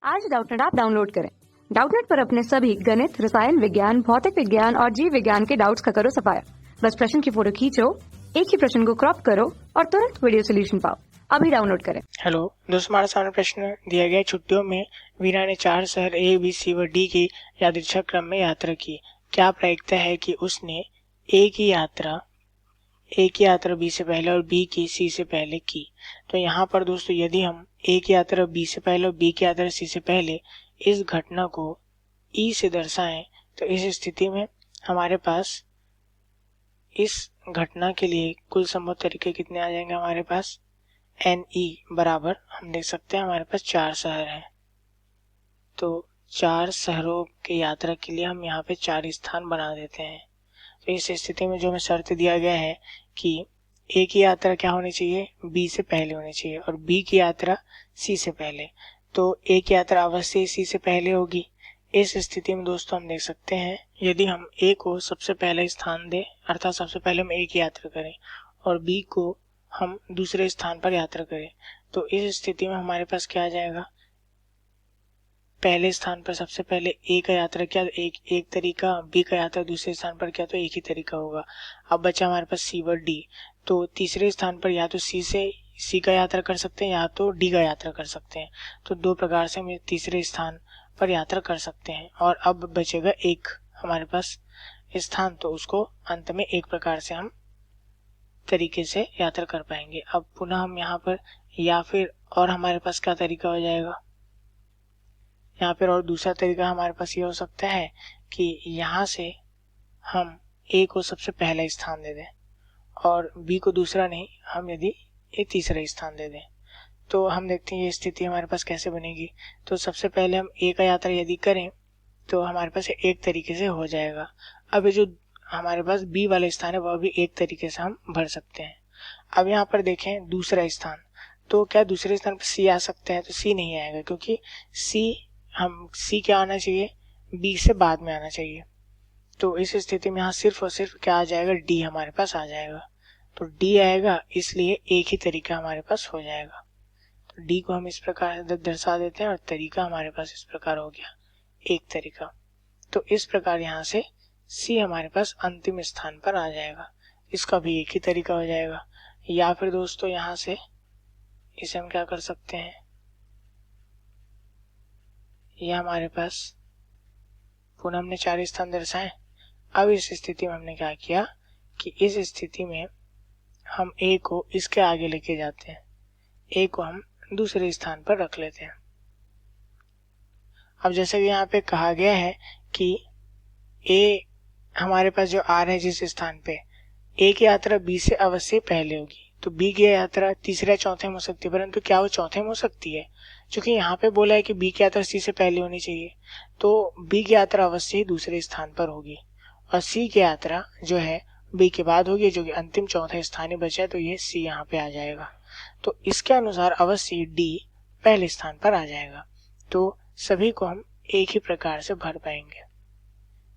आज Doubtnut app download करें। Doubtnut पर अपने सभी गणित, रसायन विज्ञान, भौतिक विज्ञान और जीव विज्ञान के डाउट्स का करो सफाया। बस प्रश्न की फोटो खींचो, एक ही प्रश्न को क्रॉप करो और तुरंत वीडियो सोल्यूशन पाओ। अभी डाउनलोड करें। हेलो दोस्तों, हमारे सामने प्रश्न दिया गया है। छुट्टियों में वीरा ने 4 शहर ए, बी, सी व डी की यादृच्छिक क्रम में यात्रा की। क्या प्रायिकता है कि उसने ए की यात्रा बी से पहले और बी की सी से पहले की। तो यहाँ पर दोस्तों, यदि हम ए की यात्रा बी से पहले और बी की यात्रा सी से पहले इस घटना को ई से दर्शाएं, तो इस स्थिति में हमारे पास इस घटना के लिए कुल संभव तरीके कितने आ जाएंगे। हमारे पास एन ई बराबर, हम देख सकते हैं हमारे पास 4 शहर हैं, तो 4 शहरों की यात्रा के लिए हम यहाँ पे 4 स्थान बना देते हैं। तो इस स्थिति में जो हमें शर्त दिया गया है कि ए की यात्रा क्या होनी चाहिए, बी से पहले होनी चाहिए और बी की यात्रा सी से पहले। तो ए की यात्रा अवश्य सी से पहले होगी। इस स्थिति में दोस्तों हम देख सकते हैं, यदि हम ए को सबसे पहले स्थान दें, अर्थात सबसे पहले हम ए की यात्रा करें और बी को हम दूसरे स्थान पर यात्रा करें, तो इस स्थिति में हमारे पास क्या आ जाएगा, पहले स्थान पर सबसे पहले ए का यात्रा किया तो एक तरीका, बी का यात्रा दूसरे स्थान पर किया तो एक ही तरीका होगा। अब बचा हमारे पास सी व डी, तो तीसरे स्थान पर या तो सी का यात्रा कर सकते हैं या तो डी का यात्रा कर सकते हैं। तो 2 प्रकार से हम तीसरे स्थान पर यात्रा कर सकते हैं। और अब बचेगा एक हमारे पास स्थान, तो उसको अंत में एक प्रकार से हम तरीके से यात्रा कर पाएंगे। अब पुनः हम यहाँ पर या फिर और हमारे पास क्या तरीका हो जाएगा, यहाँ पर और दूसरा तरीका हमारे पास ये हो सकता है कि यहाँ से हम ए को सबसे पहला स्थान दे दें और बी को दूसरा नहीं, हम यदि ये तीसरा स्थान दे दें, तो हम देखते हैं ये स्थिति हमारे पास कैसे बनेगी। तो सबसे पहले हम ए का यात्रा यदि करें तो हमारे पास एक तरीके से हो जाएगा। अब ये जो हमारे पास बी वाला स्थान है वह भी एक तरीके से हम भर सकते हैं। अब यहाँ पर देखें दूसरा स्थान, तो क्या दूसरे स्थान पर सी आ सकता है, तो सी नहीं आएगा, क्योंकि सी क्या आना चाहिए, बी से बाद में आना चाहिए। तो इस स्थिति में यहाँ सिर्फ और सिर्फ क्या आ जाएगा, डी हमारे पास आ जाएगा। तो डी आएगा, इसलिए एक ही तरीका हमारे पास हो जाएगा। तो डी को हम इस प्रकार से दर्शा देते हैं और तरीका हमारे पास इस प्रकार हो गया, एक तरीका। तो इस प्रकार यहाँ से सी हमारे पास अंतिम स्थान पर आ जाएगा, इसका भी एक ही तरीका हो जाएगा। या फिर दोस्तों यहाँ से इसे हम क्या कर सकते हैं, यह हमारे पास पुनः हमने 4 स्थान दर्शाए। अब इस स्थिति में हमने क्या किया कि इस स्थिति में हम ए को इसके आगे लेके जाते हैं, ए को हम दूसरे स्थान पर रख लेते हैं। अब जैसे कि यहाँ पे कहा गया है कि ए हमारे पास जो आ रहा है जिस स्थान पे, ए की यात्रा बी से अवश्य पहले होगी, तो बी की यात्रा तीसरे चौथे में हो सकती है, परंतु क्या वो चौथे में हो सकती है, क्योंकि यहाँ पे बोला है कि बी की यात्रा सी से पहले होनी चाहिए, तो बी की यात्रा अवश्य ही दूसरे स्थान पर होगी और सी की यात्रा जो है बी के बाद होगी, जो कि अंतिम चौथा स्थान ही बचा है, तो ये सी यहाँ पे आ जाएगा। तो इसके अनुसार अवश्य डी पहले स्थान पर आ जाएगा। तो सभी को हम एक ही प्रकार से भर पाएंगे,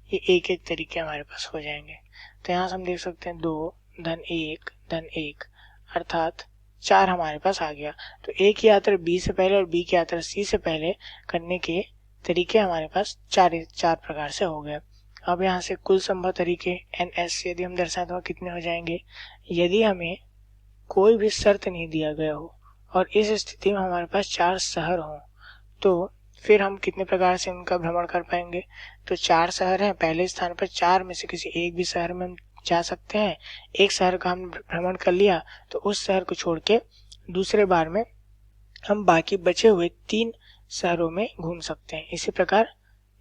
ये एक एक तरीके हमारे पास हो जाएंगे। तो यहाँ से हम देख सकते हैं 2 धन 1 धन 1, अर्थात 4 हमारे पास आ गया। तो ए की यात्रा बी से पहले और बी की यात्रा सी से पहले करने के तरीके हमारे पास 4 प्रकार से हो गए। अब यहाँ से कुल संभव तरीके एन एस यदि हम दर्शाएं तो कितने हो जाएंगे, यदि हमें कोई भी शर्त नहीं दिया गया हो और इस स्थिति में हमारे पास 4 शहर हो, तो फिर हम कितने प्रकार से उनका भ्रमण कर पाएंगे। तो 4 शहर हैं, पहले स्थान पर 4 में से किसी एक भी शहर में हम जा सकते हैं। एक शहर का हम भ्रमण कर लिया तो उस शहर को छोड़ के दूसरे बार में हम बाकी बचे हुए 3 शहरों में घूम सकते हैं। इसी प्रकार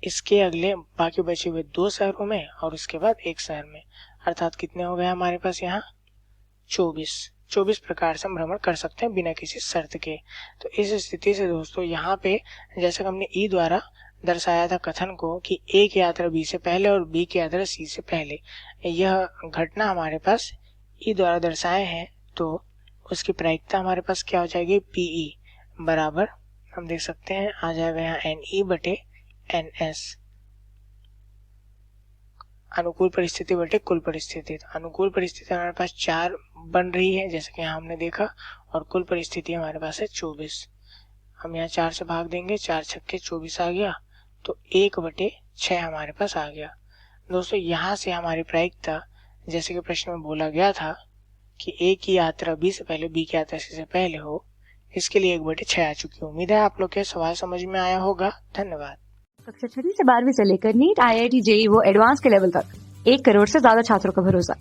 इसके अगले बाकी बचे हुए 2 शहरों में और उसके बाद एक शहर में, अर्थात कितने हो गए हमारे पास यहाँ 24 प्रकार से हम भ्रमण कर सकते हैं बिना किसी शर्त के। तो इस स्थिति से दोस्तों यहाँ पे जैसे हमने ई द्वारा दर्शाया था कथन को कि ए की यात्रा बी से पहले और बी की यात्रा सी से पहले, यह घटना हमारे पास ई द्वारा दर्शाए हैं, तो उसकी प्रायिकता हमारे पास क्या हो जाएगी, पीई बराबर, हम देख सकते हैं आ जाएगा यहाँ एन ई बटे एन एस, अनुकूल परिस्थिति बटे कुल परिस्थिति। तो अनुकूल परिस्थिति हमारे पास 4 बन रही है जैसे कि यहाँ हमने देखा, और कुल परिस्थिति हमारे पास है 24। हम यहाँ 4 से भाग देंगे, 4 छक्के 24 आ गया, तो 1/6 हमारे पास आ गया। दोस्तों यहाँ से हमारी प्रायिकता, जैसे कि प्रश्न में बोला गया था कि ए की यात्रा बी से पहले, बी की यात्रा सी से पहले हो, इसके लिए 1/6 आ चुकी। उम्मीद है आप लोग के सवाल समझ में आया होगा। धन्यवाद। कक्षा 6 से 12वीं से लेकर नीट, IIT, JEE वो एडवांस के लेवल तक 1 करोड़ से ज्यादा छात्रों का भरोसा।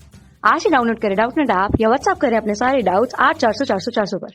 आज ही डाउनलोड करें डाउटनेट ऐप या व्हाट्सएप करें अपने सारे डाउट्स 8400 400 400 पर।